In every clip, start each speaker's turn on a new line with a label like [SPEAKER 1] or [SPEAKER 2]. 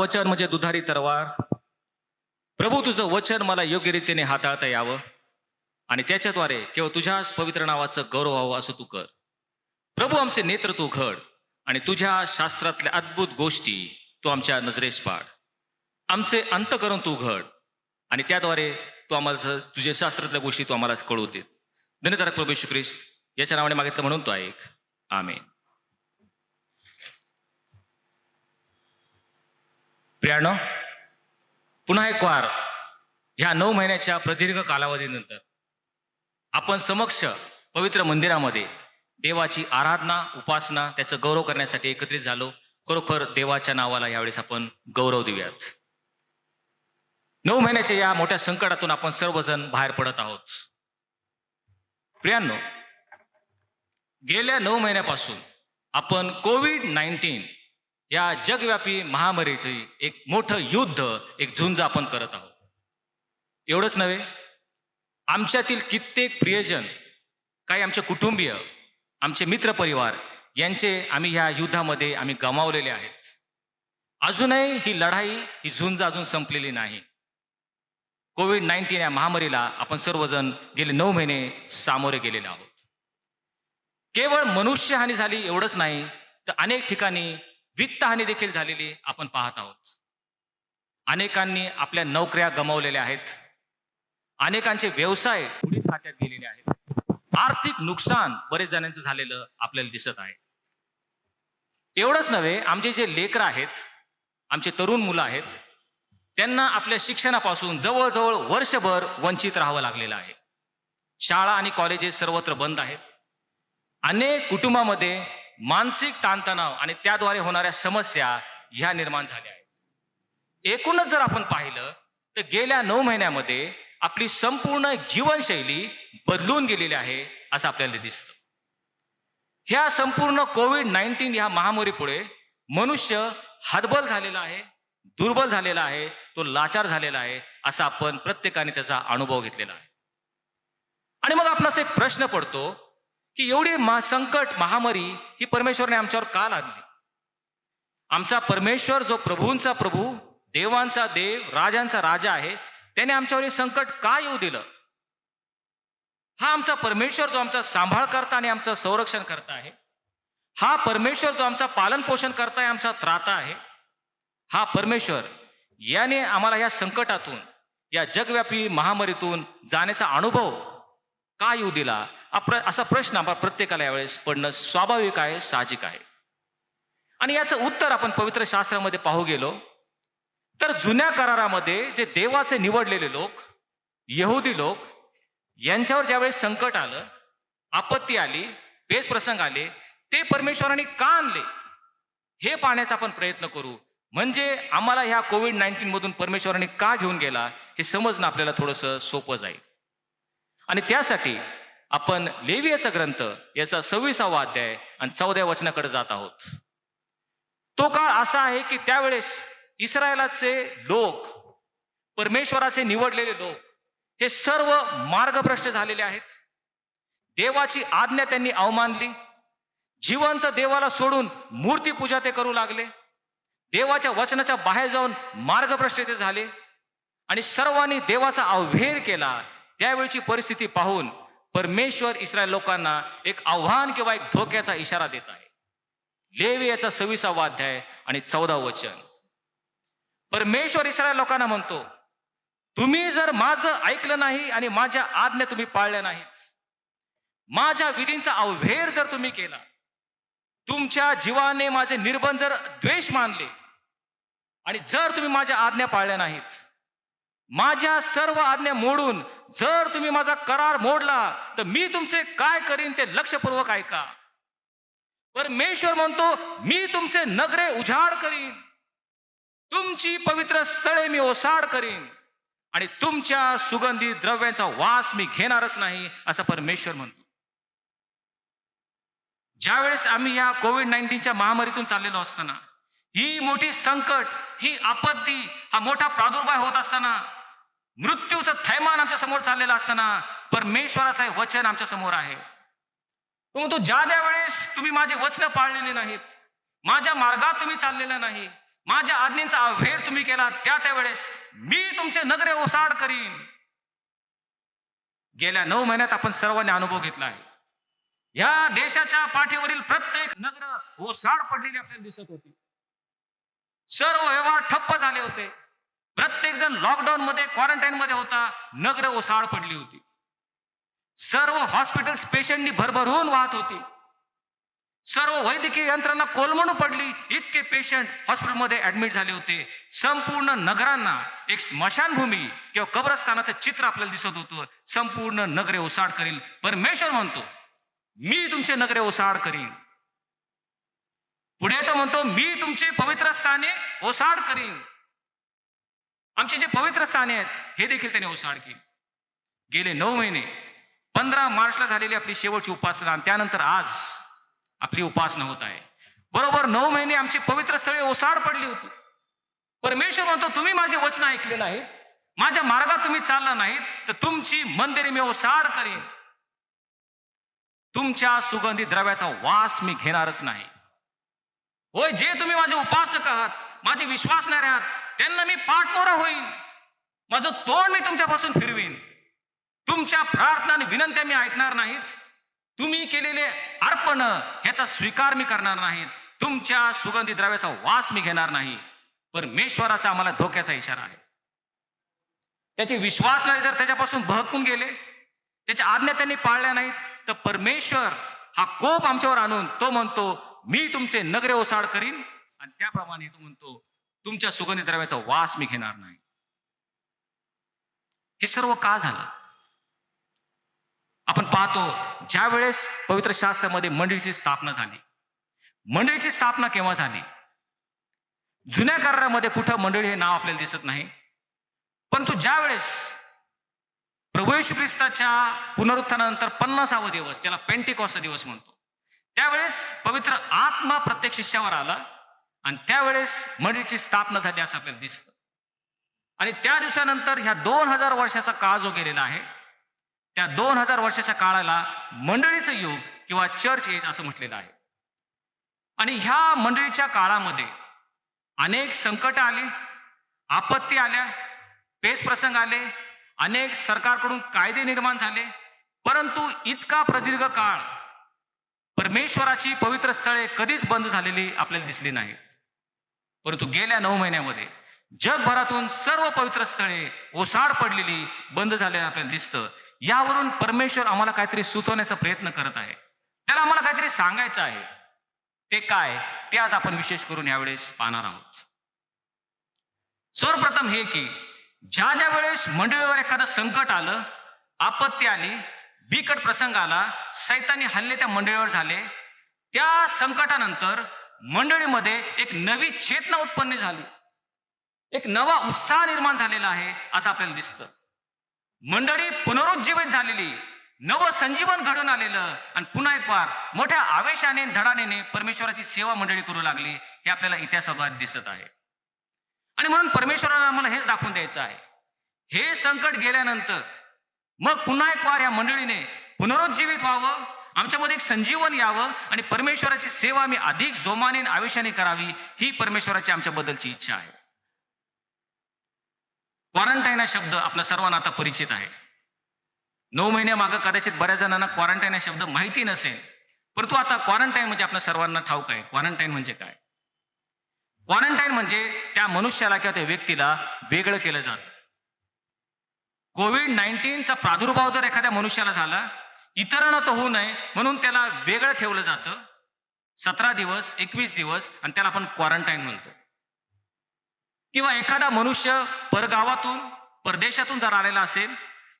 [SPEAKER 1] वचन म्हणजे दुधारी तरवार. प्रभू, तुझं वचन मला योग्य रीतीने हाताळता यावं आणि त्याच्याद्वारे केवळ तुझ्याच पवित्र नावाचं गौरव व्हावं असं तू कर. प्रभू, आमचे नेत्र तू घड आणि तुझ्या शास्त्रातल्या अद्भुत गोष्टी तू आमच्या नजरेस पाड. आमचे अंतःकरण तू घड आणि त्याद्वारे तू आम्हाला तुझ्या शास्त्रातल्या गोष्टी तू आम्हाला कळवू देत. धन्यवाद प्रभू येशू ख्रिस्त, याच्या नावाने मागितलं म्हणून तो ऐक. आमेन. प्रियानो, पुन्हा एक वार ह्या 9 महिन्याच्या प्रदीर्घ कालावधीनंतर आपण समक्ष पवित्र मंदिरामध्ये देवाची आराधना, उपासना, त्याचं गौरव करण्यासाठी एकत्रित झालो. खरोखर देवाच्या नावाला यावेळेस आपण गौरव देऊयात. 9 महिन्याच्या या मोठ्या संकटातून आपण सर्वजण बाहेर पडत आहोत. प्रियांनो, गेल्या 9 महिन्यापासून आपण कोविड-19 या जगव्यापी महामारीचे एक मोठं युद्ध, एक झुंज आपण करत आहोत. एवढंच नव्हे, आमच्यातील कित्येक प्रियजन, काही आमचे कुटुंबीय, आमचे मित्रपरिवार यांचे आम्ही ह्या युद्धामध्ये आम्ही गमावलेले आहेत. अजूनही ही लढाई, ही झुंज अजून संपलेली नाही. कोविड-19 या महामारीला आपण सर्वजण गेले 9 महिने सामोरे गेलेले आहोत. केवळ मनुष्यहानी झाली एवढंच नाही, तर अनेक ठिकाणी वित्तहानी देखील झालेली आपण पाहत आहोत. अनेकांनी आपल्या नोकऱ्या गमावलेल्या आहेत. अनेकांचे व्यवसाय बुडीत खात्यात गेलेले आहेत. आर्थिक नुकसान बरेच जणांचं झालेलं आपल्याला दिसत आहे. एवढंच नव्हे, आमचे जे लेकरं आहेत, आमचे तरुण मुलं आहेत, त्यांना आपल्या शिक्षणापासून जवळजवळ वर्षभर वंचित राहावं लागलेलं आहे. शाळा आणि कॉलेजेस सर्वत्र बंद आहेत. अनेक कुटुंबामध्ये मानसिक ताणतणाव आणि त्याद्वारे होणाऱ्या समस्या ह्या निर्माण झाल्या आहेत. एकूणच जर आपण पाहिलं तर गेल्या 9 महिन्यामध्ये आपली संपूर्ण जीवनशैली बदलून गेलेली आहे असं आपल्याला दिसतं. ह्या संपूर्ण कोविड-19 ह्या महामारीपुढे मनुष्य हतबल झालेला आहे, दुर्बल झालेला आहे, तो लाचार झालेला आहे, असा आपण प्रत्येकाने त्याचा अनुभव घेतलेला आहे. आणि मग आपणास एक प्रश्न पडतो की एवढी संकट, महामारी ही परमेश्वरने आमच्यावर का लादली? आमचा परमेश्वर, जो प्रभूंचा प्रभू, देवांचा देव, राजांचा राजा आहे, त्याने आमच्यावर हे संकट का येऊ दिलं? हा आमचा परमेश्वर, जो आमचा सांभाळ करता आणि आमचं संरक्षण करता आहे, हा परमेश्वर, जो आमचा पालन पोषण करता आहे, आमचा त्राता आहे, हा परमेश्वर याने आम्हाला या संकटातून, या जगव्यापी महामारीतून जाण्याचा अनुभव का येऊ दिला? असा प्रश्न आपण प्रत्येकाला यावेळेस पडणं स्वाभाविक आहे, साहजिक आहे. आणि याचं उत्तर आपण पवित्र शास्त्रामध्ये पाहू गेलो तर जुन्या करारामध्ये जे देवाचे निवडलेले लोक, यहुदी लोक, यांच्यावर ज्यावेळेस संकट आलं, आपत्ती आली, पेच प्रसंग आले, ते परमेश्वराने का आणले हे पाहण्याचा आपण प्रयत्न करू. म्हणजे आम्हाला ह्या कोविड-19 मधून परमेश्वराने का घेऊन गेला हे समजणं आपल्याला थोडंसं सोपं जाईल. आणि त्यासाठी आपण लेवियाचा ग्रंथ याचा 26वा अध्याय आणि 14व्या वचनाकडे जात आहोत. तो काळ असा आहे की त्यावेळेस इस्रायलाचे लोक, परमेश्वराचे निवडलेले लोक, हे सर्व मार्गभ्रष्ट झालेले आहेत. देवाची आज्ञा त्यांनी अवमानली. जिवंत देवाला सोडून मूर्तीपूजा ते करू लागले. देवाच्या वचनाच्या बाहेर जाऊन मार्गभ्रष्ट ते झाले आणि सर्वांनी देवाचा अवहेर केला. त्यावेळची परिस्थिती पाहून परमेश्वर इस्रायल लोकांना एक आव्हान किंवा एक धोक्याचा इशारा देत आहे. लेवियाचा 26वा अध्याय आणि 14वं वचन. परमेश्वर इस्रायल लोकांना म्हणतो, तुम्ही जर माझं ऐकलं नाही आणि माझ्या आज्ञा तुम्ही पाळल्या नाहीत, माझ्या विधींचा अवहेर जर तुम्ही केला, तुमच्या जीवाने माझे निर्बंध जर द्वेष मानले आणि जर तुम्ही माझ्या आज्ञा पाळल्या नाहीत, माझ्या सर्व आज्ञा मोडून जर तुम्ही माझा करार मोडला, तर मी तुमचे काय करीन ते लक्षपूर्वक ऐका. परमेश्वर म्हणतो, मी तुमचे नगरे उजाड करीन, तुमची पवित्र स्थळे मी ओसाड करीन आणि तुमच्या सुगंधी द्रव्यांचा वास मी घेणारच नाही, असं परमेश्वर म्हणतो. ज्यावेळेस आम्ही या कोविड-19च्या महामारीतून चाललेलो असताना, ही मोठी संकट, ही आपत्ती, हा मोठा प्रादुर्भाव होत असताना, मृत्यूचं थैमान आमच्या समोर चाललेलं असताना, परमेश्वराचं हे वचन आमच्या समोर आहे. तो म्हणतो, ज्या ज्या वेळेस तुम्ही माझे वचन पाळलेले नाहीत, माझ्या मार्गात तुम्ही चाललेला नाही, माझ्या आज्ञेचा अवहेर तुम्ही केला, त्यावेळेस मी तुमचे नगरे ओसाड करीन. गेल्या 9 महिन्यात आपण सर्वांनी अनुभव घेतला आहे. या देशाच्या पाठीवरील प्रत्येक नगर ओसाड पडलेली आपल्याला दिसत होती. सर्व व्यवहार ठप्प झाले होते. प्रत्येक जण लॉकडाऊन मध्ये, क्वारंटाईन मध्ये होता. नगर ओसाड पडली होती. सर्व हॉस्पिटल्स पेशंटनी भरभरून वाहत होती. सर्व वैद्यकीय यंत्रणा कोलमडून पडली. इतके पेशंट हॉस्पिटलमध्ये ऍडमिट झाले होते. संपूर्ण नगरांना एक स्मशानभूमी किंवा कब्रस्थानाचं चित्र आपल्याला दिसत होतं. संपूर्ण नगरे ओसाड करील. परमेश्वर म्हणतो, मी तुमचे नगरे ओसाड करीन. पुढे तो म्हणतो, मी तुमचे पवित्र स्थाने ओसाड करीन. आमचे जे पवित्र स्थाने आहेत हे देखील त्याने ओसाड केली. गेले 9 महिने, 15 मार्चला झालेली आपली शेवटची उपासना आणि त्यानंतर आज आपली उपासना होत आहे. बरोबर 9 महिने आमची पवित्र स्थळे ओसाड पडली होती. परमेश्वर म्हणतो, तुम्ही माझे वचन ऐकले नाहीत, माझ्या मार्गात तुम्ही चालला नाहीत, तर तुमची मंदिरे मी ओसाड करीन. तुमच्या सुगंधी द्रव्याचा वास मी घेणारच नाही. होय, जे तुम्ही माझे उपासक आहात, माझे विश्वासणारे आहात, त्यांना मी पाठमोरा होईल. माझं तोंड मी तुमच्यापासून फिरवीन. तुमच्या प्रार्थना आणि विनंत्या मी ऐकणार नाहीत. तुम्ही केलेले अर्पण ह्याचा स्वीकार मी करणार नाहीत. तुमच्या सुगंधी द्रव्याचा वास मी घेणार नाही. परमेश्वराचा आम्हाला धोक्याचा इशारा आहे. त्याचे विश्वासणारे जर त्याच्यापासून बहकून गेले, त्याच्या आज्ञा त्यांनी पाळल्या नाहीत, तर परमेश्वर हा कोप आमच्यावर आणून तो म्हणतो, मी तुमचे नगरे ओसाड करीन. आणि त्याप्रमाणे तो म्हणतो, तुमच्या सुगंधी द्रव्याचा वास मी घेणार नाही. हे सर्व का झालं? आपण पाहतो, ज्या वेळेस पवित्र शास्त्रामध्ये मंडळीची स्थापना झाली. मंडळीची स्थापना केव्हा झाली? जुन्या करारामध्ये कुठं मंडळी हे नाव आपल्याला दिसत नाही. परंतु ज्या वेळेस प्रभू येशू ख्रिस्ताच्या पुनरुत्थानानंतर 50वा दिवस, ज्याला पेंटिकॉस्ट दिवस म्हणतो, त्यावेळेस पवित्र आत्मा प्रत्येक शिष्यावर आला आणि त्यावेळेस मंडळीची स्थापना झाली असं आपल्याला दिसतं. आणि त्या दिवसानंतर ह्या 2000 वर्षाचा काळ जो गेलेला आहे, त्या 2000 वर्षाच्या काळाला मंडळीचं युग किंवा चर्च एज असं म्हटलेलं आहे. आणि ह्या मंडळीच्या काळामध्ये अनेक संकट आली, आपत्ती आल्या, पेच प्रसंग आले, अनेक सरकारकडून कायदे निर्माण झाले. परंतु इतका प्रदीर्घ काळ परमेश्वराची पवित्र स्थळे कधीच बंद झालेली आपल्याला दिसली नाहीत. परंतु गेल्या 9 महिन्यामध्ये जगभरातून सर्व पवित्र स्थळे ओसाड पडलेली, बंद झालेली आपल्याला दिसतं. यावरून परमेश्वर आम्हाला काहीतरी सुचवण्याचा प्रयत्न करत आहे. त्याला आम्हाला काहीतरी सांगायचं आहे. ते काय, ते आज आपण विशेष करून यावेळेस पाहणार आहोत. सर्वप्रथम हे की ज्या ज्या वेळेस मंडळीवर एखादं संकट आलं, आपत्ती आली, बिकट प्रसंग आला, सैतानी हल्ले त्या मंडळीवर झाले, त्या संकटानंतर मंडळीमध्ये एक नवी चेतना उत्पन्न झाली, एक नवा उत्साह निर्माण झालेला आहे असं आपल्याला दिसतं. मंडळी पुनरुज्जीवित झालेली, नव संजीवन घडून आलेलं आणि पुन्हा एक वार मोठ्या आवेशाने, धडानेने परमेश्वराची सेवा मंडळी करू लागली, हे आपल्याला इतिहासात दिसत आहे. आणि म्हणून परमेश्वराला आम्हाला हेच दाखवून द्यायचं आहे, हे संकट गेल्यानंतर मग पुन्हा एक वार या मंडळीने पुनरुज्जीवित व्हावं, आमच्यामध्ये एक संजीवन यावं आणि परमेश्वराची सेवा मी अधिक जोमाने आवेशाने करावी, ही परमेश्वराची आमच्याबद्दलची इच्छा आहे. क्वारंटाईन हा शब्द आपल्या सर्वांना आता परिचित आहे. 9 महिन्यामागं कदाचित बऱ्याच जणांना क्वारंटाईन हा शब्द माहिती नसेल, परंतु आता क्वारंटाईन म्हणजे आपल्या सर्वांना ठाऊक आहे. क्वारंटाईन म्हणजे काय? क्वारंटाईन म्हणजे त्या मनुष्याला किंवा त्या व्यक्तीला वेगळं केलं जातं. कोविड-19चा प्रादुर्भाव जर एखाद्या मनुष्याला झाला, इतरांना तो होऊ नये म्हणून त्याला वेगळं ठेवलं जातं 17 दिवस, 21 दिवस, आणि त्याला आपण क्वारंटाईन म्हणतो. किंवा एखादा मनुष्य परगावातून, परदेशातून जर आलेला असेल,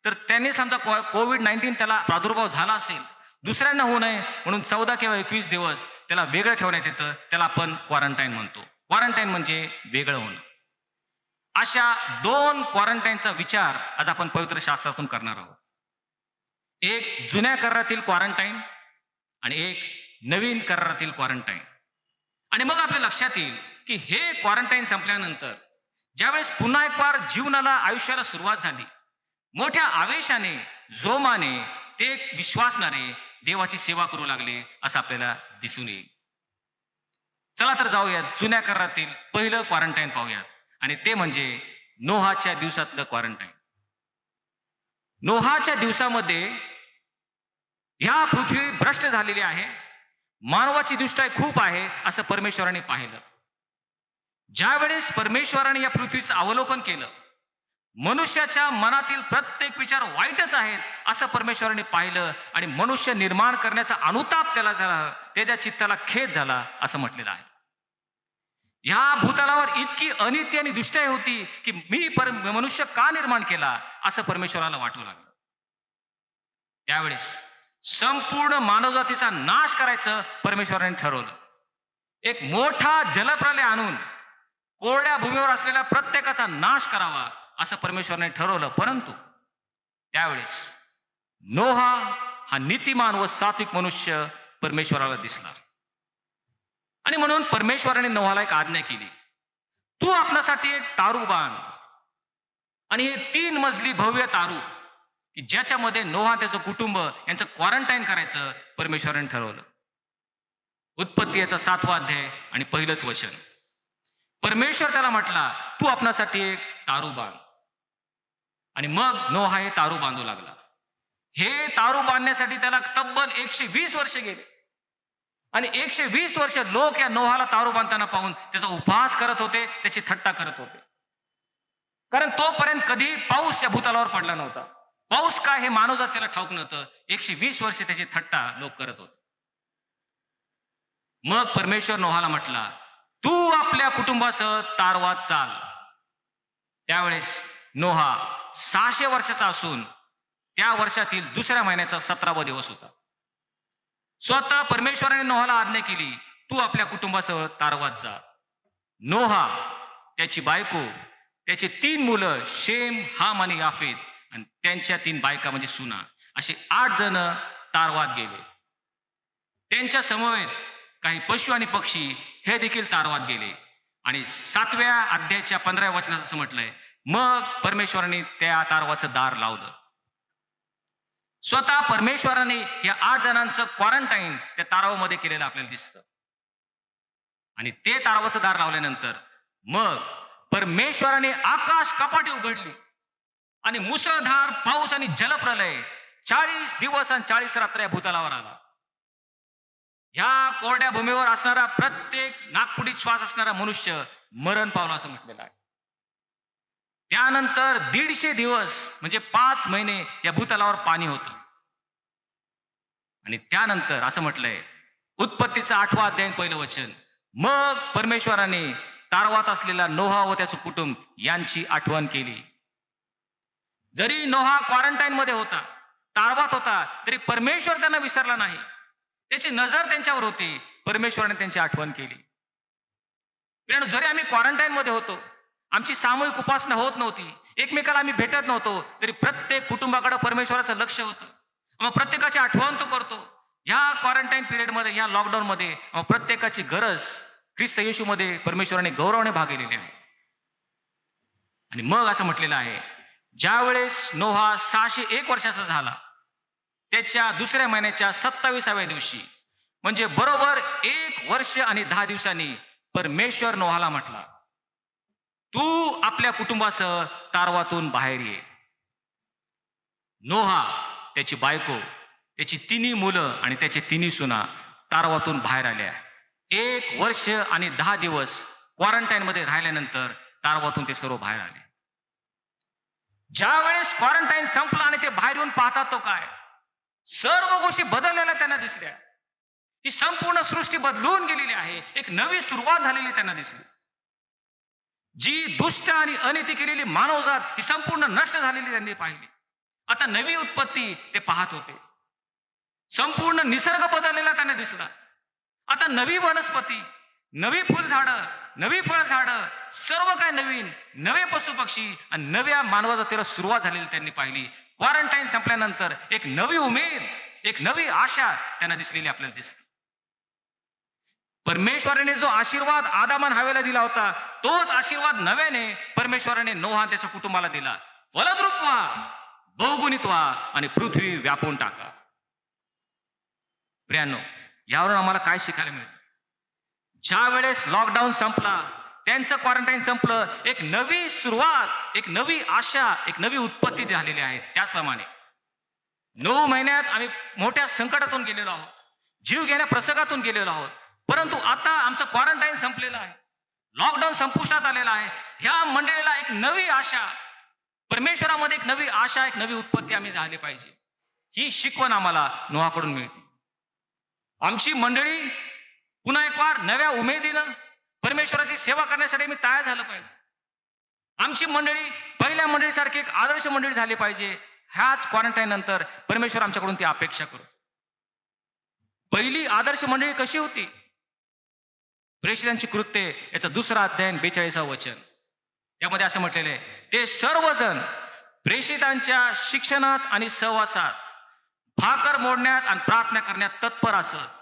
[SPEAKER 1] तर त्यांनी समजा कोविड-19 त्याला प्रादुर्भाव झाला असेल, दुसऱ्यांना होऊ नये म्हणून 14 किंवा 21 दिवस त्याला वेगळं ठेवण्यात येतं, त्याला आपण क्वारंटाईन म्हणतो. क्वारंटाईन म्हणजे वेगळं होणं. अशा 2 क्वारंटाईनचा विचार आज आपण पवित्र शास्त्रातून करणार आहोत. एक जुन्या करारातील क्वारंटाईन आणि एक नवीन करारातील क्वारंटाईन. आणि मग आपल्या लक्षात येईल की हे क्वारंटाईन संपल्यानंतर ज्यावेळेस पुन्हा एक वार जीवनाला, आयुष्याला सुरुवात झाली, मोठ्या आवेशाने, जोमाने ते विश्वासणारे देवाची सेवा करू लागले असं आपल्याला दिसून येईल. चला तर जाऊयात जुन्या करारातील पहिलं क्वारंटाईन पाहूयात, आणि ते म्हणजे नोहाच्या दिवसातलं क्वारंटाईन. नोहाच्या दिवसामध्ये ह्या पृथ्वी भ्रष्ट झालेली आहे, मानवाची दुष्टाई खूप आहे असं परमेश्वराने पाहिलं. ज्यावेळेस परमेश्वराने या पृथ्वीचं अवलोकन केलं, मनुष्याच्या मनातील प्रत्येक विचार वाईटच आहेत असं परमेश्वराने पाहिलं, आणि मनुष्य निर्माण करण्याचा अनुताप त्याला झाला, त्याच्या चित्ताला खेद झाला असं म्हटलेलं आहे. ह्या भूतलावर इतकी अनिती आणि दुष्टाई होती की मनुष्य का निर्माण केला असं परमेश्वराला वाटू लागलं. त्यावेळेस संपूर्ण मानवजातीचा नाश करायचं परमेश्वराने ठरवलं. एक मोठा जलप्रलय आणून कोरड्या भूमीवर असलेल्या प्रत्येकाचा नाश करावा असं परमेश्वराने ठरवलं. परंतु त्यावेळेस नोहा हा नीतिमान व सात्विक मनुष्य परमेश्वराला दिसला, आणि म्हणून परमेश्वराने नोहाला एक आज्ञा केली, तू आपल्यासाठी एक तारू बांध, आणि हे 3 मजली भव्य तारू की ज्याच्यामध्ये नोहा त्याचं कुटुंब यांचं क्वारंटाईन करायचं परमेश्वराने ठरवलं. उत्पत्ती याचा 7वा अध्याय आणि पहिलंच वचन. परमेश्वर त्याला म्हटला, तू आपणासाठी एक तारू बांध. आणि मग नोहा हे तारू बांधू लागला. हे तारू बांधण्यासाठी त्याला तब्बल 120 वर्ष गेले, आणि 120 वर्ष लोक या नोहाला तारू बांधताना पाहून त्याचा उपहास करत होते, त्याची थट्टा करत होते. कारण तोपर्यंत कधी पाऊस या भूतलावर पडला नव्हता. पाऊस काय हे मानवजातीला ठाऊक नव्हतं. 120 वर्ष त्याची थट्टा लोक करत होते. मग परमेश्वर नोहाला म्हटला, तू आपल्या कुटुंबासह तारवात चाल. त्यावेळेस नोहा 600 वर्षाचा असून त्या वर्षातील दुसऱ्या महिन्याचा 17वा दिवस होता. स्वतः परमेश्वराने नोहाला आज्ञा केली, तू आपल्या कुटुंबासह तारवात जा. नोहा, त्याची बायको, त्याचे 3 मुलं शेम, हाम आणि याफेत, आणि त्यांच्या 3 बायका म्हणजे सुना, असे 8 जण तारवात गेले. त्यांच्या समवेत काही पशु आणि पक्षी हे देखील तारवात गेले. आणि 7व्या अध्यायाच्या 15व्या वचनात असं म्हटलंय, मग परमेश्वराने त्या तारवाचं दार लावलं. स्वतः परमेश्वराने या 8 जणांचं क्वारंटाईन त्या तारवामध्ये केलेलं आपल्याला दिसतं. आणि ते तारवाचं दार लावल्यानंतर मग परमेश्वराने आकाश कपाटे उघडली, आणि मुसळधार पाऊस आणि जलप्रलय 40 दिवस आणि 40 रात्र या भूतलावर आला. ह्या कोरड्या भूमीवर असणारा प्रत्येक नाकपुडीत श्वास असणारा मनुष्य मरण पावला असं म्हटलेलं आहे. त्यानंतर 150 दिवस म्हणजे 5 महिने या भूतलावर पाणी होतं. आणि त्यानंतर असं म्हटलंय, उत्पत्तीचा 8वा अध्याय पहिलं वचन, मग परमेश्वराने तारवात असलेला नोहा व त्याचं कुटुंब यांची आठवण केली. जरी नोहा क्वारंटाईन मध्ये होता, तारवात होता, तरी परमेश्वर त्यांना विसरला नाही. त्याची नजर त्यांच्यावर होती. परमेश्वराने त्यांची आठवण केली. जरी आम्ही क्वारंटाईन मध्ये होतो, आमची सामूहिक उपासना होत नव्हती, एकमेकाला आम्ही भेटत नव्हतो, तरी प्रत्येक कुटुंबाकडे परमेश्वराचं लक्ष होतं. मग प्रत्येकाची आठवण तो करतो. ह्या क्वारंटाईन पिरियडमध्ये, ह्या लॉकडाऊनमध्ये प्रत्येकाची गरज ख्रिस्त येशूमध्ये परमेश्वराने गौरवाने भागलेली आहे. आणि मग असं म्हटलेलं आहे, ज्या वेळेस नोहा 601 वर्षाचा झाला, त्याच्या दुसऱ्या महिन्याच्या 27व्या दिवशी, म्हणजे बरोबर 1 वर्ष आणि 10 दिवसांनी परमेश्वर नोहाला म्हटला, तू आपल्या कुटुंबासह तारवातून बाहेर ये. नोहा, त्याची बायको, त्याची 3 मुलं आणि त्याचे 3 सुना तारवातून बाहेर आल्या. 1 वर्ष आणि 10 दिवस क्वारंटाईन मध्ये राहिल्यानंतर तारवातून ते सर्व बाहेर आले. ज्या वेळेस क्वारंटाईन संपला आणि ते बाहेर येऊन पाहतात, तो काय सर्व गोष्टी बदललेल्या त्यांना दिसल्या. ही संपूर्ण सृष्टी बदलून गेलेली आहे. एक नवी सुरुवात झालेली त्यांना दिसली. जी दुष्ट आणि अनिती केलेली मानवजात ही संपूर्ण नष्ट झालेली त्यांनी पाहिली. आता नवी उत्पत्ती ते पाहत होते. संपूर्ण निसर्ग बदललेला त्यांना दिसला. आता नवी वनस्पती, नवी फुलझाडं, नवी फळझाडं, सर्व काय नवीन, नवे पशुपक्षी आणि नव्या मानवजातीला सुरुवात झालेली त्यांनी पाहिली. क्वारंटाईन संपल्यानंतर एक नवी उमेद, एक नवी आशा त्यांना दिसलेली आपल्याला दिसते. परमेश्वराने जो आशीर्वाद आदामान हवेला दिला होता, तोच आशीर्वाद नव्याने परमेश्वराने नोहा त्याच्या कुटुंबाला दिला. फलद्रूप व्हा, बहुगुणित व्हा आणि पृथ्वी व्यापून टाका. प्रियांनो, यावरून आम्हाला काय शिकायला मिळतं? ज्या वेळेस लॉकडाऊन संपला, त्यांचं क्वारंटाईन संपलं, एक नवी सुरुवात, एक नवी आशा, एक नवी उत्पत्ती झालेली आहे. त्याचप्रमाणे 9 महिन्यात आम्ही मोठ्या संकटातून गेलेलो आहोत, जीव घेण्या प्रसंगातून गेलेलो आहोत. परंतु आता आमचं क्वारंटाईन संपलेलं आहे, लॉकडाऊन संपुष्टात आलेला आहे. ह्या मंडळीला एक नवी आशा, परमेश्वरामध्ये एक नवी आशा, एक नवी उत्पत्ती आम्ही झाली पाहिजे. ही शिकवण आम्हाला नोहाकडून मिळते. आमची मंडळी पुन्हा एक वार नव्या उमेदीनं परमेश्वराची सेवा करण्यासाठी मी तयार झालं पाहिजे. आमची मंडळी पहिल्या मंडळीसारखी एक आदर्श मंडळी झाली पाहिजे. ह्याच क्वारंटाईन नंतर परमेश्वर आमच्याकडून ती अपेक्षा करू. पहिली आदर्श मंडळी कशी होती? प्रेषितांची कृत्ये याचा 2 अध्याय 42 वचन. त्यामध्ये असं म्हटलेलं आहे, ते सर्वजण प्रेषितांच्या शिक्षणात आणि सहवासात, भाकर मोडण्यात आणि प्रार्थना करण्यात तत्पर असत.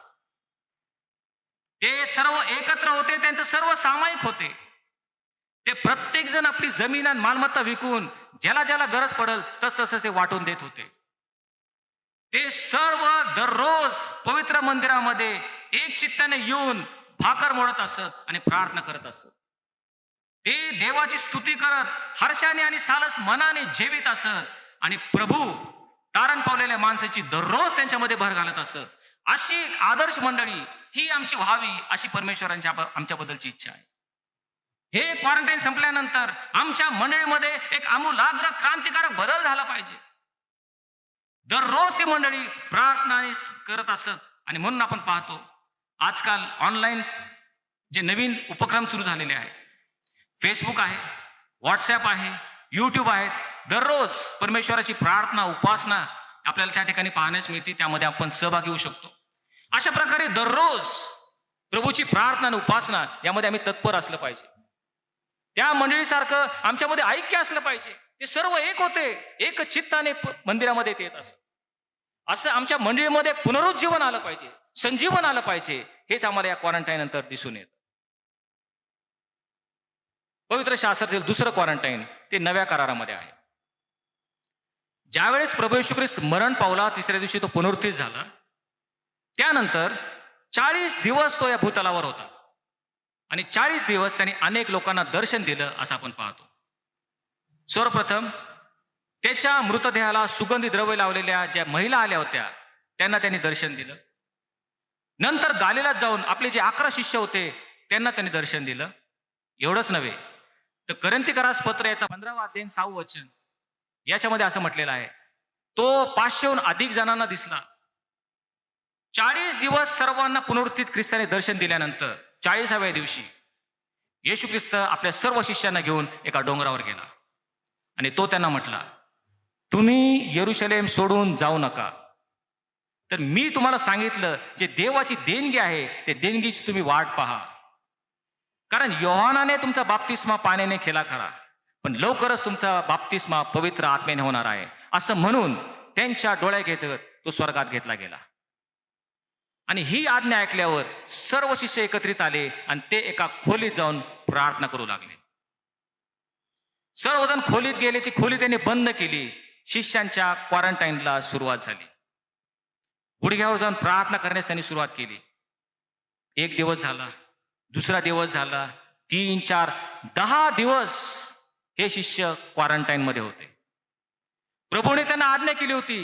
[SPEAKER 1] ते सर्व एकत्र होते, त्यांचं सर्व सामायिक होते. ते प्रत्येक जण आपली जमीन आणि मालमत्ता विकून ज्याला ज्याला गरज पडेल तसं ते वाटून देत होते. ते सर्व दररोज पवित्र मंदिरामध्ये एक चित्ताने येऊन भाकर मोडत असत आणि प्रार्थना करत असत. ते देवाची स्तुती करत हर्षाने आणि सालस मनाने जेवित असत आणि प्रभू तारण पावलेल्या माणसाची दररोज त्यांच्यामध्ये भर घालत असत. अशी एक आदर्श मंडळी ही आमची व्हावी, अशी परमेश्वरांची आमच्याबद्दलची इच्छा आहे. हे क्वारंटाईन संपल्यानंतर आमच्या मंडळीमध्ये एक आमूलाग्र क्रांतिकारक बदल झाला पाहिजे. दररोज ती मंडळी प्रार्थना करत असत. आणि म्हणून आपण पाहतो आजकाल ऑनलाईन जे नवीन उपक्रम सुरू झालेले आहेत, फेसबुक आहे, व्हॉट्सॲप आहे, यूट्यूब आहे. दररोज परमेश्वराची प्रार्थना, उपासना आपल्याला त्या ठिकाणी पाहण्यास मिळते. त्यामध्ये आपण सहभागी होऊ शकतो. अशा प्रकारे दररोज प्रभूची प्रार्थना आणि उपासना यामध्ये आम्ही तत्पर असलं पाहिजे. त्या मंडळीसारखं आमच्यामध्ये ऐक्य असलं पाहिजे. ते सर्व एक होते, एक चित्ताने मंदिरामध्ये येत असत. असं आमच्या मंडळीमध्ये पुनरुज्जीवन आलं पाहिजे, संजीवन आलं पाहिजे. हेच आम्हाला या क्वारंटाईन नंतर दिसून येतं. पवित्र शास्त्रातील 2रं क्वारंटाईन ते नव्या करारामध्ये आहे. ज्यावेळेस प्रभू येशू ख्रिस्त मरण पावला, 3ऱ्या दिवशी तो पुनरुत्थित झाला. त्यानंतर 40 दिवस तो या भूतलावर होता आणि 40 दिवस त्यांनी अनेक लोकांना दर्शन दिलं असं आपण पाहतो. सर्वप्रथम त्याच्या मृतदेहाला सुगंधी द्रव्य लावलेल्या ज्या महिला आल्या होत्या त्यांना त्यांनी दर्शन दिलं. नंतर गालिलात जाऊन आपले जे 11 शिष्य होते त्यांना त्यांनी दर्शन दिलं. एवढंच नव्हे तर करंथीकरास पत्र याचा 15वा अध्याय 6वे वचन याच्यामध्ये असं म्हटलेलं आहे, तो 500हून अधिक जणांना दिसला. 40 दिवस सर्वांना पुनरुत्थित ख्रिस्ताने दर्शन दिल्यानंतर 40व्या दिवशी येशू ख्रिस्त आपल्या सर्व शिष्यांना घेऊन एका डोंगरावर गेला आणि तो त्यांना म्हटला, तुम्ही यरूशलेम सोडून जाऊ नका, तर मी तुम्हाला सांगितलं जे देवाची देणगी आहे ते देणगीची तुम्ही वाट पहा. कारण योहानाने तुमचा बाप्तिस्मा पाण्याने केला खरा, पण लवकरच तुमचा बाप्तिस्मा पवित्र आत्म्याने होणार आहे. असं म्हणून त्यांच्या डोळ्या घेत तो स्वर्गात घेतला गेला. आणि ही आज्ञा ऐकल्यावर सर्व शिष्य एकत्रित आले आणि ते एका खोलीत जाऊन प्रार्थना करू लागले. सर्वजण खोलीत गेले. ती खोली त्यांनी बंद केली. शिष्यांच्या क्वारंटाईनला सुरुवात झाली. गुडघ्यावर जाऊन प्रार्थना करण्यास त्यांनी सुरुवात केली. 1 दिवस झाला, 2रा दिवस झाला, 3, 4, 10 दिवस हे शिष्य क्वारंटाईन मध्ये होते. प्रभूने त्यांना आज्ञा केली होती,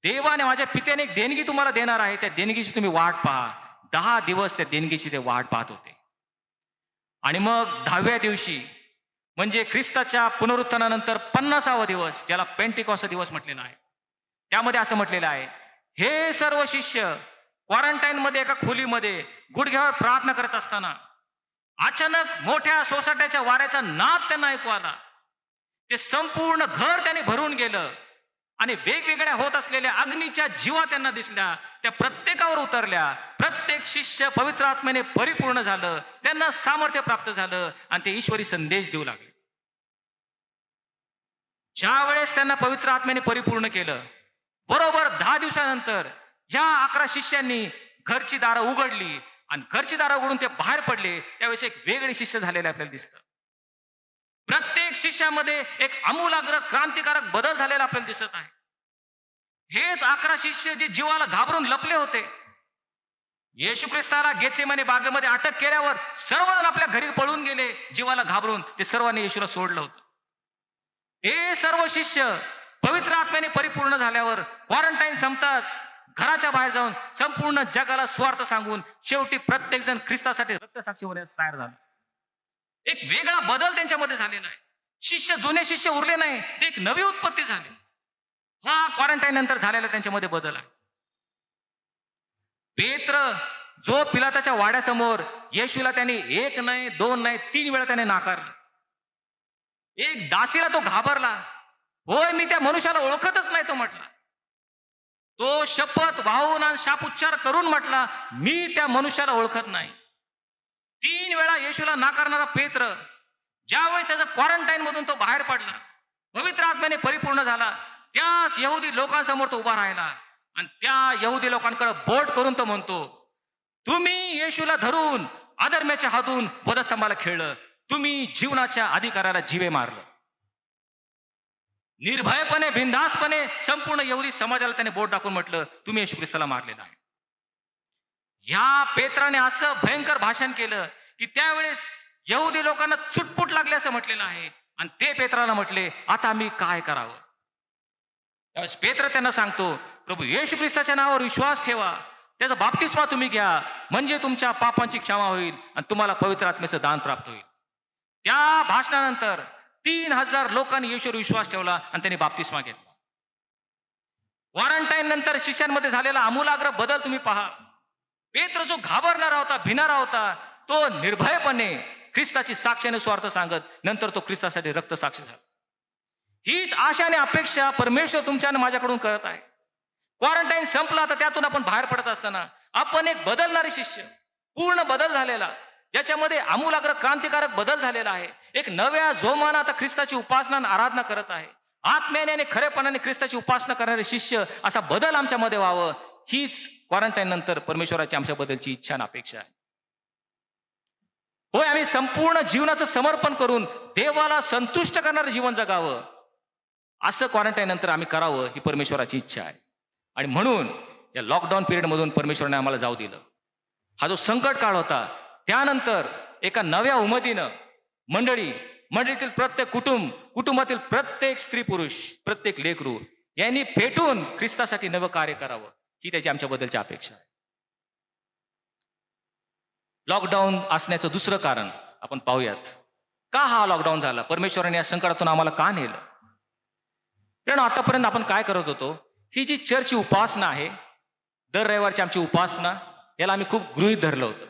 [SPEAKER 1] देवाने माझ्या पित्याने एक देणगी तुम्हाला देणार आहे, त्या देणगीची तुम्ही वाट पहा. 10 दिवस त्या देणगीची ते वाट पाहत होते. आणि मग 10व्या दिवशी म्हणजे ख्रिस्ताच्या पुनरुत्थानानंतर 50वा दिवस, ज्याला पेंटिकॉस्ट दिवस म्हटलेला आहे, त्यामध्ये असं म्हटलेलं आहे, हे सर्व शिष्य क्वारंटाईन मध्ये एका खोलीमध्ये गुडघ्यावर प्रार्थना करत असताना अचानक मोठ्या सोसाट्याच्या वाऱ्याचा नाद त्यांना ऐकू आला. ते संपूर्ण घर त्याने भरून गेलं आणि वेगवेगळ्या होत असलेल्या अग्नीच्या जीवा त्यांना दिसल्या. त्या प्रत्येकावर उतरल्या. प्रत्येक शिष्य पवित्र आत्म्याने परिपूर्ण झालं. त्यांना सामर्थ्य प्राप्त झालं आणि ते ईश्वरी संदेश देऊ लागले. ज्या वेळेस त्यांना पवित्र आत्म्याने परिपूर्ण केलं, बरोबर 10 दिवसानंतर ह्या 11 शिष्यांनी घरची दारं उघडली आणि घरची दारं उघडून ते बाहेर पडले. त्यावेळेस एक वेगळे शिष्य झालेले आपल्याला दिसतं. प्रत्येक शिष्यामध्ये एक आमूलाग्र क्रांतिकारक बदल झालेला आपल्याला दिसत आहे. हेच 11 शिष्य जे जीवाला घाबरून लपले होते, येशू ख्रिस्ताला गेत्सेमने बागेमध्ये अटक केल्यावर सर्वजण आपल्या घरी पळून गेले, जीवाला घाबरून. ते सर्वांनी येशूला सोडलं होतं. ते सर्व शिष्य पवित्र आत्म्याने परिपूर्ण झाल्यावर क्वारंटाईन संपताच घराच्या बाहेर जाऊन संपूर्ण जगाला स्वार्थ सांगून शेवटी प्रत्येक जण ख्रिस्तासाठी रक्तसाक्षी होण्यास तयार झाला. एक वेगळा बदल त्यांच्यामध्ये झालेला आहे. जुने शिष्य उरले नाही, ते एक नवी उत्पत्ती झाली. हा क्वारंटाईन नंतर झालेला त्यांच्यामध्ये बदल आहे. पेत्र जो पिलाताच्या वाड्यासमोर येशूला त्याने 1 नाही 2 नाही 3 वेळा त्याने नाकारलं. एक दासीला तो घाबरला. होय, मी त्या मनुष्याला ओळखतच नाही, तो म्हटला. तो शपथ वाहून आणि शाप करून म्हटला, मी त्या मनुष्याला ओळखत नाही. 3 वेळा येशूला नाकारणारा पेत्र ज्यावेळेस त्याचा क्वारंटाईन मधून तो बाहेर पडला, पवित्र आत्म्याने परिपूर्ण झाला, त्याच यहुदी लोकांसमोर तो उभा राहिला आणि त्या यहुदी लोकांकडे बोट करून तो म्हणतो, तुम्ही येशूला धरून अधर्म्याच्या हातून वधस्तंभाला खेळलं, तुम्ही जीवनाच्या अधिकाराला जीवे मारलं. निर्भयपणे बिनधास्तपणे संपूर्ण यहुदी समाजाला त्याने बोट दाखवून म्हटलं, तुम्ही येशू ख्रिस्ताला मारलेला आहे. ह्या पेत्राने असं भयंकर भाषण केलं की त्यावेळेस यहुदी लोकांना चुटपुट लागले असं म्हटलेलं आहे. आणि ते पेत्राला म्हटले, आता आम्ही काय करावं? त्यावेळेस पेत्र त्यांना सांगतो, प्रभू येशू ख्रिस्ताच्या नावावर विश्वास ठेवा, त्याचा बाप्तिस्मा तुम्ही घ्या, म्हणजे तुमच्या पापांची क्षमा होईल आणि तुम्हाला पवित्र आत्म्याचं दान प्राप्त होईल. त्या भाषणानंतर 3000 लोकांनी येशूवर विश्वास ठेवला आणि त्यांनी बाप्तिस्मा घेतला. क्वारंटाईन नंतर शिष्यांमध्ये झालेला आमूलाग्र बदल तुम्ही पहा. पेत्र जो घाबरणारा होता, भिणारा होता, तो निर्भयपणे ख्रिस्ताची साक्षाने स्वार्थ सांगत नंतर तो ख्रिस्तासाठी रक्त साक्षी झाला. हीच आशा आणि अपेक्षा परमेश्वर तुमच्या आणि माझ्याकडून करत आहे. क्वारंटाईन संपला तर त्यातून आपण बाहेर पडत असताना आपण एक बदलणारे शिष्य, पूर्ण बदल झालेला, ज्याच्यामध्ये आमूलाग्र क्रांतिकारक बदल झालेला आहे. एक नव्या जोमाने आता ख्रिस्ताची उपासना आणि आराधना करत आहे. आत्म्याने आणि खरेपणाने ख्रिस्ताची उपासना करणारे शिष्य, असा बदल आमच्यामध्ये व्हावं, हीच क्वारंटाईन नंतर परमेश्वराची आमच्याबद्दलची इच्छा आणि अपेक्षा आहे. होय, आम्ही संपूर्ण जीवनाचं समर्पण करून देवाला संतुष्ट करणारं जीवन जगावं, असं क्वारंटाईन नंतर आम्ही करावं, ही परमेश्वराची इच्छा आहे. आणि म्हणून या लॉकडाऊन पिरियडमधून परमेश्वराने आम्हाला जाऊ दिलं. हा जो संकट काळ होता, त्यानंतर एका नव्या उमेदीनं मंडळीतील प्रत्येक कुटुंबातील प्रत्येक स्त्री पुरुष, प्रत्येक लेकरू यांनी पेटून ख्रिस्तासाठी नवं कार्य करावं, ही त्याची आमच्याबद्दलची अपेक्षा आहे. लॉकडाऊन असण्याचं दुसरं कारण आपण पाहूयात. का हा लॉकडाऊन झाला? परमेश्वराने या संकटातून आम्हाला का नेलं? कारण आतापर्यंत आपण काय करत होतो, ही जी चर्चची उपासना आहे, दर रविवारची आमची उपासना, याला आम्ही खूप गृहीत धरलं होतं.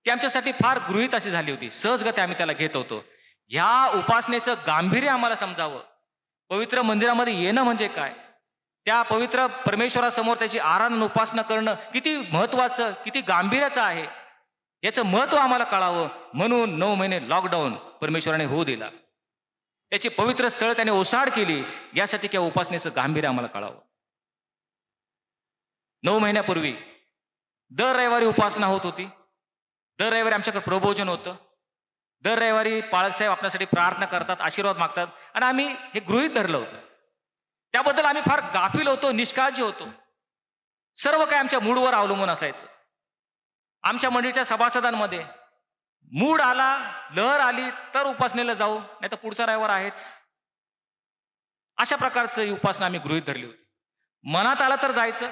[SPEAKER 1] ती आमच्यासाठी फार गृहीत अशी झाली होती, सहजगती आम्ही त्याला घेत होतो. ह्या उपासनेचं गांभीर्य आम्हाला समजावं, पवित्र मंदिरामध्ये येणं म्हणजे काय, त्या पवित्र परमेश्वरासमोर त्याची आराधना उपासना करणं किती महत्वाचं, किती गांभीर्याचं आहे, याचं महत्व आम्हाला कळावं, म्हणून 9 महिने लॉकडाऊन परमेश्वराने होऊ दिला. त्याची पवित्र स्थळ त्याने ओसाड केली, यासाठी त्या उपासनेचं गांभीर्य आम्हाला कळावं. 9 महिन्यापूर्वी दर रविवारी उपासना होत होती. दर रविवारी आमच्याकडे प्रबोधन होतं. दर रविवारी पाळकसाहेब आपल्यासाठी प्रार्थना करतात, आशीर्वाद मागतात, आणि आम्ही हे गृहीत धरलं होतं. त्याबद्दल आम्ही फार गाफील होतो, निष्काळजी होतो. सर्व काय आमच्या मूडवर अवलंबून असायचं. आमच्या मंडळीच्या सभासदांमध्ये मूड आला, लहर आली तर उपासनेला जाऊ, नाही तर पुढचा रविवार आहेच, अशा प्रकारचं ही उपासना आम्ही गृहीत धरली होती. मनात आलं तर जायचं,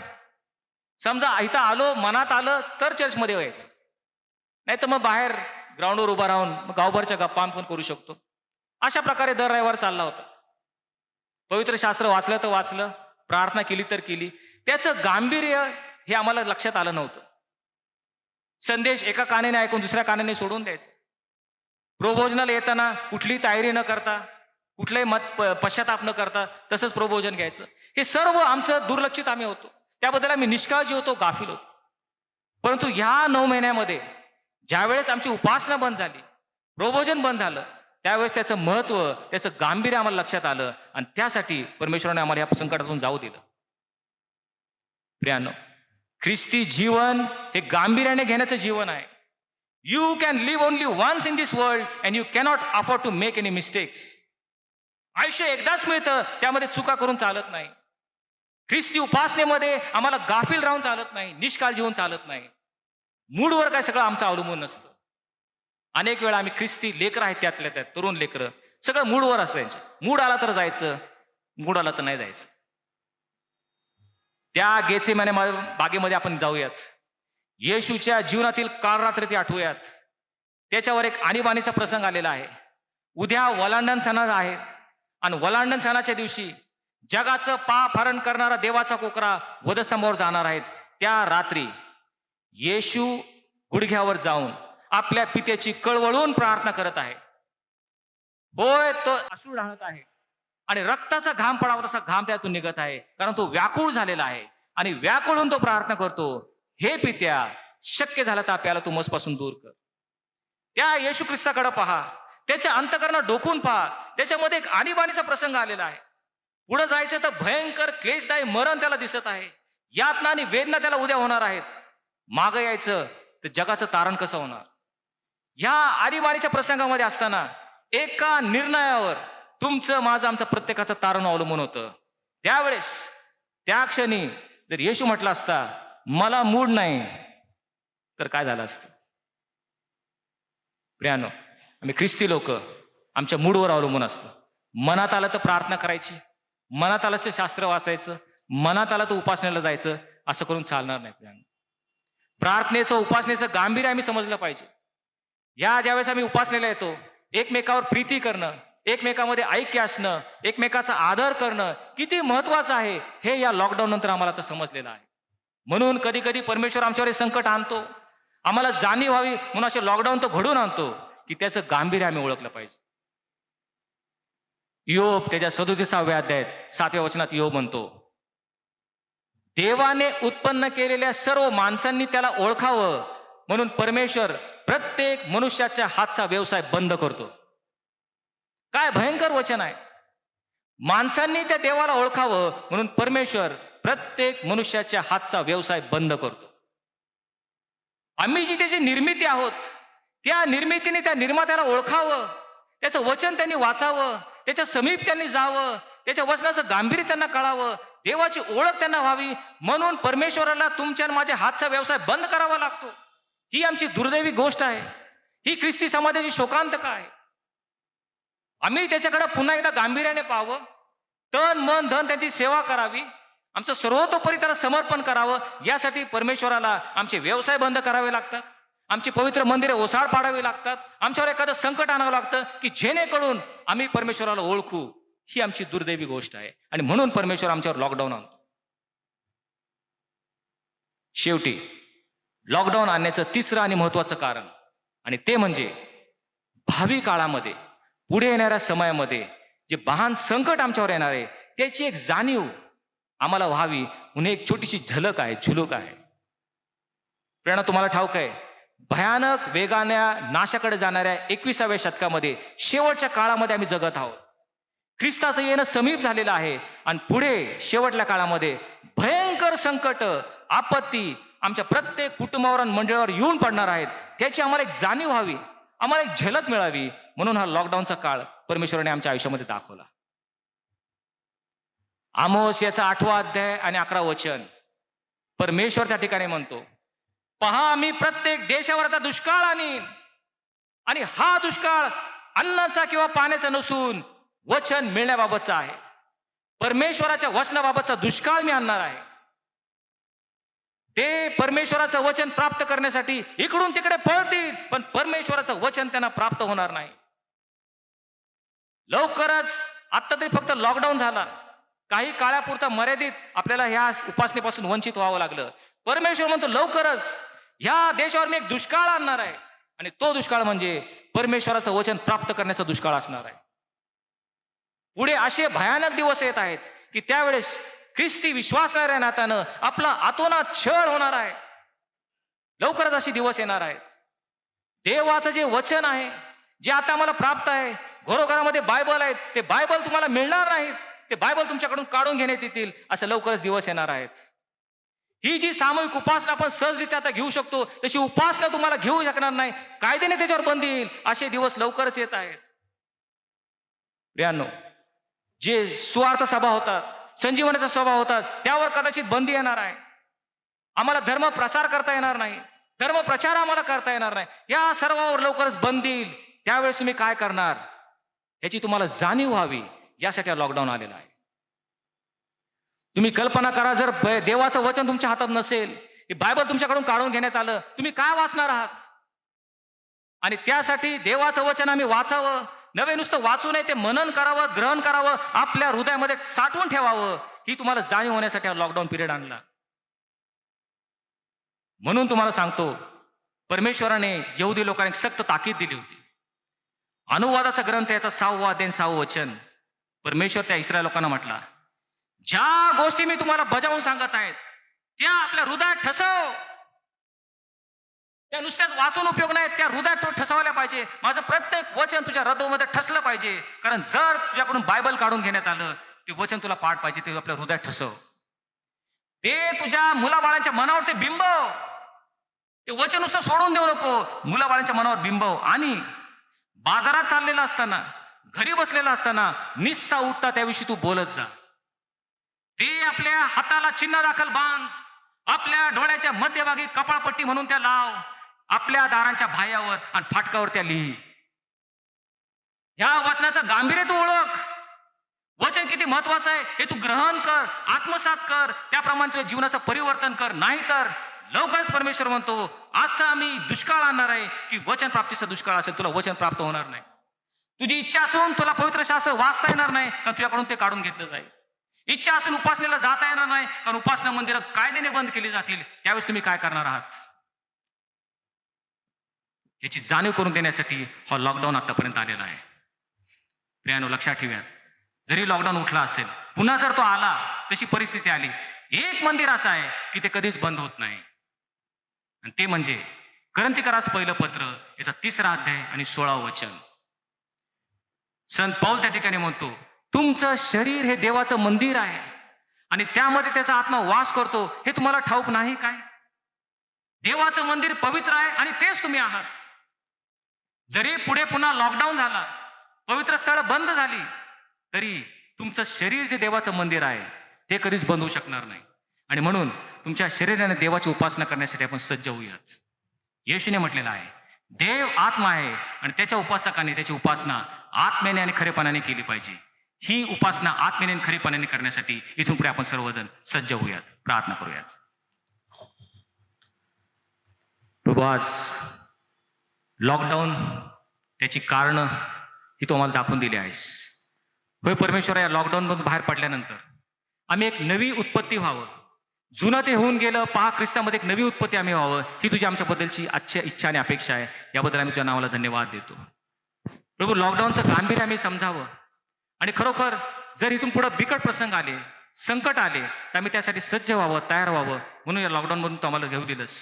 [SPEAKER 1] समजा इथं आलो, मनात आलं तर चर्चमध्ये व्हायचं, नाही तर मग बाहेर ग्राउंडवर उभा राहून मग गावभरच्या गप्पा पण करू शकतो. अशा प्रकारे दर रविवार चालला होता. पवित्र शास्त्र वाचलं तर वाचलं, प्रार्थना केली तर केली, त्याचं गांभीर्य हे आम्हाला लक्षात आलं नव्हतं. संदेश एका कानाने ऐकून दुसऱ्या कानाने सोडून द्यायचं. प्रबोधनाला येताना कुठली तयारी न करता, कुठलाही पश्चाताप न करता तसंच प्रबोधन घ्यायचं. हे सर्व आमचं दुर्लक्षित आम्ही होतो. त्याबद्दल आम्ही निष्काळजी होतो, गाफील होतो. परंतु ह्या 9 महिन्यामध्ये ज्यावेळेस आमची उपासना बंद झाली, प्रबोधन बंद झालं, त्यावेळेस त्याचं महत्व, त्याचं गांभीर्य आम्हाला लक्षात आलं, आणि त्यासाठी परमेश्वराने आम्हाला या संकटातून जाऊ दिलं. प्रियानो, ख्रिस्ती जीवन हे गांभीर्याने घेण्याचं जीवन आहे. You can live only once in this world and you cannot afford to make any mistakes. आयुष्य एकदाच मिळतं, त्यामध्ये चुका करून चालत नाही. ख्रिस्ती उपासनेमध्ये आम्हाला गाफील राहून चालत नाही, निष्काळजी होऊन चालत नाही. मूडवर काय सगळं आमचं अवलंबून नसतं. अनेक वेळा आम्ही ख्रिस्ती लेकरं आहेत, त्यातल्या त्यात तरुण लेकरं, सगळं मूडवर असतं त्यांच्या. मूड आला तर जायचं, मूड आला तर नाही जायचं. त्या गेत्सेमाने बागेमध्ये आपण जाऊयात. येशूच्या जीवनातील काळरात्री ती आठवूयात. त्याच्यावर एक आणीबाणीचा प्रसंग आलेला आहे. उद्या वलांडण सण आहे आणि वलांडण सणाच्या दिवशी जगाचं पाप हरण करणारा देवाचा कोकरा वधस्तंभावर जाणार आहेत. त्या रात्री येशू गुडघ्यावर जाऊन आपल्या पित्याची कळवळून प्रार्थना करत आहे. होय, तो अश्रू ढाळत आहे आणि रक्ताचा घाम पडावा तसा घाम त्यातून निघत आहे, कारण तो व्याकुळ झालेला आहे. आणि व्याकुळून तो प्रार्थना करतो, हे पित्या, शक्य झालं तर आपल्याला तू मजपासून दूर कर. त्या येशू ख्रिस्ताकडे पहा, त्याच्या अंतकरणात डोकून पहा. त्याच्यामध्ये एक आणीबाणीचा प्रसंग आलेला आहे. पुढे जायचं तर भयंकर क्लेशदायी मरण त्याला दिसत आहे. यातना आणि वेदना त्याला उद्या होणार आहेत. मागं यायचं तर जगाचं तारण कसं होणार. या आणीबाणीच्या प्रसंगामध्ये असताना एका निर्णयावर तुमचं, माझं, आमचं प्रत्येकाचं तारण अवलंबून होतं. त्यावेळेस त्या क्षणी जर येशू म्हटला असता, मला मूड नाही, तर काय झालं असतं. प्रियानो, आम्ही ख्रिस्ती लोक, आमच्या मूडवर अवलंबून असतं. मनात आलं तर प्रार्थना करायची, मनात आलं तर शास्त्र वाचायचं, मनात आलं तर उपासनेला जायचं. असं करून चालणार नाही प्रियानो. प्रार्थनेचं, उपासनेचं गांभीर्य आम्ही समजलं पाहिजे. ज्यावेळेस आम्ही उपासनेला येतो, एकमेकावर प्रीती करणं, एकमेकामध्ये ऐक्य असणं, एकमेकाचा आदर करणं किती महत्वाचं आहे, हे या लॉकडाऊन नंतर आम्हाला तर समजलेलं आहे. म्हणून कधी कधी परमेश्वर आमच्यावर हे संकट आणतो, आम्हाला जाणीव व्हावी म्हणून असे लॉकडाऊन तो घडून आणतो, की त्याचं गांभीर्य आम्ही ओळखलं पाहिजे. योब त्याच्या 37व्या अध्यायात 7व्या वचनात योब म्हणतो, देवाने उत्पन्न केलेल्या सर्व माणसांनी त्याला ओळखावं म्हणून परमेश्वर प्रत्येक मनुष्याच्या हातचा व्यवसाय बंद करतो. काय भयंकर वचन आहे. माणसांनी त्या देवाला ओळखावं म्हणून परमेश्वर प्रत्येक मनुष्याच्या हातचा व्यवसाय बंद करतो. आम्ही जी त्याची निर्मिती आहोत, त्या निर्मितीने त्या निर्मात्याला ओळखावं, त्याचं वचन त्यांनी वाचावं, त्याच्या समीप त्यांनी जावं, त्याच्या वचनाचं गांभीर्य त्यांना कळावं, देवाची ओळख त्यांना व्हावी म्हणून परमेश्वराला तुमच्या माझ्या हातचा व्यवसाय बंद करावा लागतो. ही आमची दुर्दैवी गोष्ट आहे. ही ख्रिस्ती समाजाची शोकांतिका आहे. आम्ही त्याच्याकडे पुन्हा एकदा गांभीर्याने पाहावं, तन मन धन त्यांची सेवा करावी, आमचं सर्वतोपरी त्याला समर्पण करावं. यासाठी परमेश्वराला आमचे व्यवसाय बंद करावे लागतात, आमची पवित्र मंदिरे ओसाड पाडावी लागतात, आमच्यावर एखादं संकट आणावं लागतं की जेणेकरून आम्ही परमेश्वराला ओळखू. ही आमची दुर्दैवी गोष्ट आहे आणि म्हणून परमेश्वर आमच्यावर लॉकडाऊन आणतो. शेवटी लॉकडाऊन आणण्याचं तिसरं आणि महत्वाचं कारण, आणि ते म्हणजे भावी काळामध्ये, पुढे येणाऱ्या समयामध्ये जे महान संकट आमच्यावर येणार आहे त्याची एक जाणीव आम्हाला व्हावी म्हणून एक छोटीशी झलक आहे, झुलूक आहे. प्रेरणा, तुम्हाला ठाऊक आहे, भयानक वेगाने नाशाकडे जाणाऱ्या 21व्या शतकामध्ये, शेवटच्या काळामध्ये आम्ही जगत आहोत. ख्रिस्ताचं येणं समीप झालेलं आहे आणि पुढे शेवटल्या काळामध्ये भयंकर संकट, आपत्ती आमच्या प्रत्येक कुटुंबावर आणि मंडळावर येऊन पडणार आहेत. त्याची आम्हाला एक जाणीव व्हावी, आम्हाला एक झलक मिळावी म्हणून हा लॉकडाऊनचा काळ परमेश्वराने आमच्या आयुष्यामध्ये दाखवला. आमोस याचा 8वा अध्याय आणि 11 वचन, परमेश्वर त्या ठिकाणी म्हणतो, पहा, मी प्रत्येक देशावर आता दुष्काळ आणीन आणि हा दुष्काळ अन्नाचा किंवा पाण्याचा नसून वचन मिळण्याबाबतचा आहे. परमेश्वराच्या वचनाबाबतचा दुष्काळ मी आणणार आहे. ते परमेश्वराचं वचन प्राप्त करण्यासाठी इकडून तिकडे पळतील, पण परमेश्वराचं वचन त्यांना प्राप्त होणार नाही. लवकरच, आता तरी फक्त लॉकडाऊन झाला, काही काळापुरता मर्यादित आपल्याला ह्या उपासनेपासून वंचित व्हावं लागलं. परमेश्वर म्हणतो, लवकरच ह्या देशावर मी एक दुष्काळ आणणार आहे आणि तो दुष्काळ म्हणजे परमेश्वराचं वचन प्राप्त करण्याचा दुष्काळ असणार आहे. पुढे असे भयानक दिवस येत आहेत की त्यावेळेस ख्रिस्ती विश्वासणाऱ्या नात्यानं आपला आतोनात छळ होणार आहे. लवकरच असे दिवस येणार आहेत. देवाचं जे वचन आहे, जे आता आम्हाला प्राप्त आहे, घरोघरामध्ये बायबल आहेत, ते बायबल तुम्हाला मिळणार नाहीत, ते बायबल तुमच्याकडून काढून घेण्यात येतील. असं लवकरच दिवस येणार आहेत. ही जी सामूहिक उपासना आपण सहजरित्या आता घेऊ शकतो, तशी उपासना तुम्हाला घेऊ शकणार नाही, कायद्याने त्याच्यावर बंदी येईल. असे दिवस लवकरच येत आहेत. प्रियांनो, जे सुवार्थ सभा होतात, संजीवनाचा स्वभाव होता, त्यावर कदाचित बंदी येणार आहे. आम्हाला धर्म प्रसार करता येणार नाही, धर्म प्रचार आम्हाला करता येणार नाही. या सर्वावर लवकरच बंदी येईल. त्यावेळेस तुम्ही काय करणार याची तुम्हाला जाणीव व्हावी, यासाठी हा लॉकडाऊन आलेला आहे. तुम्ही कल्पना करा, जर देवाचं वचन तुमच्या हातात नसेल, बायबल तुमच्याकडून काढून घेण्यात आलं, तुम्ही काय वाचणार आहात? आणि त्यासाठी देवाचं वचन आम्ही वाचावं, नवे नुसतं वाचू नये, ते मनन करावं, ग्रहण करावं, आपल्या हृदयामध्ये साठवून ठेवावं. ही तुम्हाला जाणीव होण्यासाठी हा लॉकडाऊन पिरियड आणला. म्हणून तुम्हाला सांगतो, परमेश्वराने यहुदी लोकांना सक्त ताकीद दिली होती. अनुवादाचा ग्रंथ याचा 6वा अध्याय 6वं वचन, परमेश्वर त्या इस्रायल लोकांना म्हटला, ज्या गोष्टी मी तुम्हाला बजावून सांगत आहेत त्या आपल्या हृदयात ठसव. त्या नुसत्याच वाचून उपयोग नाही, त्या हृदयात ठसवल्या पाहिजे. माझं प्रत्येक वचन तुझ्या हृदयामध्ये ठसलं पाहिजे. कारण जर तुझ्याकडून बायबल काढून घेण्यात आलं, ते वचन तुला पाठ पाहिजे, ते आपल्या हृदयात ठसव. ते तुझ्या मुलाबाळांच्या मनावर ते बिंबव. ते वचन नुसतं सोडून देऊ नको, मुलाबाळांच्या मनावर बिंबव. आणि बाजारात चाललेला असताना, घरी बसलेला असताना, निस्ता उठता त्याविषयी तू बोलत जा. ते आपल्या हाताला चिन्ह दाखल बांध, आपल्या डोळ्याच्या मध्यभागी कपाळपट्टी म्हणून त्या लाव, आपल्या दारांच्या बाह्यावर आणि फाटकावर त्या लिही. ह्या वचनाचं गांभीर्य तू ओळख. वचन किती महत्वाचं आहे हे तू ग्रहण कर, आत्मसात कर, त्याप्रमाणे तुझ्या जीवनाचं परिवर्तन कर. नाही तर लवकरच परमेश्वर म्हणतो, असं आम्ही दुष्काळ आणणार आहे की वचन प्राप्तीचा दुष्काळ असेल, तुला वचन प्राप्त होणार नाही. तुझी इच्छा असून तुला पवित्र शास्त्र वाचता येणार नाही, कारण तुझ्याकडून ते काढून घेतलं जाईल. इच्छा असून उपासनेला जाता येणार नाही, कारण उपासना मंदिरं कायद्याने बंद केली जातील. त्यावेळेस तुम्ही काय करणार आहात याची जाणीव करून देण्यासाठी हा लॉकडाऊन आतापर्यंत आलेला आहे. प्रियानो, लक्षात ठेवूयात, जरी लॉकडाऊन उठला असेल, पुन्हा जर तो आला, तशी परिस्थिती आली, एक मंदिर असं आहे की ते कधीच बंद होत नाही, आणि ते म्हणजे करंथीकरास पहिलं पत्र याचा 3रा अध्याय आणि 16वं वचन. संत पौल त्या ठिकाणी म्हणतो, तुमचं शरीर हे देवाचं मंदिर आहे आणि त्यामध्ये त्याचा आत्मा वास करतो, हे तुम्हाला ठाऊक नाही काय? देवाचं मंदिर पवित्र आहे आणि तेच तुम्ही आहात. जरी पुढे पुन्हा लॉकडाऊन झाला, पवित्र स्थळ बंद झाली, तरी तुमचं शरीर जे देवाचं मंदिर आहे ते कधीच बंद होऊ शकणार नाही. आणि म्हणून तुमच्या शरीराने देवाची उपासना करण्यासाठी आपण सज्ज होऊयात. येशूने म्हटलेलं आहे, देव आत्मा आहे आणि त्याच्या उपासकांनी त्याची उपासना आत्म्याने आणि खरेपणाने केली पाहिजे. ही उपासना आत्म्याने आणि खरेपणाने करण्यासाठी इथून पुढे आपण सर्वजण सज्ज होऊयात, प्रार्थना करूयात. प्रभू, आज लॉकडाऊन त्याची कारणं ही तू आम्हाला दाखवून दिली आहेस. होय परमेश्वर, या लॉकडाऊनमधून बाहेर पडल्यानंतर आम्ही एक नवी उत्पत्ती व्हावं. जुनं ते होऊन गेलं, पहा ख्रिस्तामध्ये एक नवी उत्पत्ती आम्ही व्हावं, ही तुझी आमच्याबद्दलची आजची इच्छा आणि अपेक्षा आहे. याबद्दल आम्ही तुझ्या नावाला धन्यवाद देतो. प्रभू, लॉकडाऊनचं गांभीर्य आम्ही समजावं आणि खरोखर जर इथून पुढे बिकट प्रसंग आले, संकट आले, तर आम्ही त्यासाठी सज्ज व्हावं, तयार व्हावं. म्हणून या लॉकडाऊनमधून तू आम्हाला घेऊ दिलंस.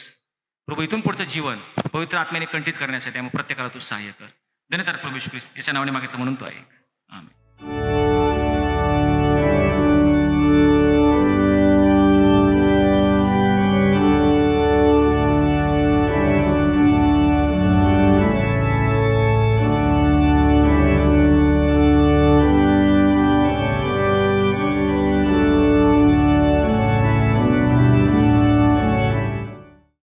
[SPEAKER 1] प्रभू, इथून पुढचं जीवन पवित्र आत्म्याने कंठित करण्यासाठी आम्ही प्रत्येकाला तू सहाय्य कर. धन्यवाद प्रभू येशू ख्रिस्त, याच्या नावाने मागितलं म्हणून तो आहे. आमेन.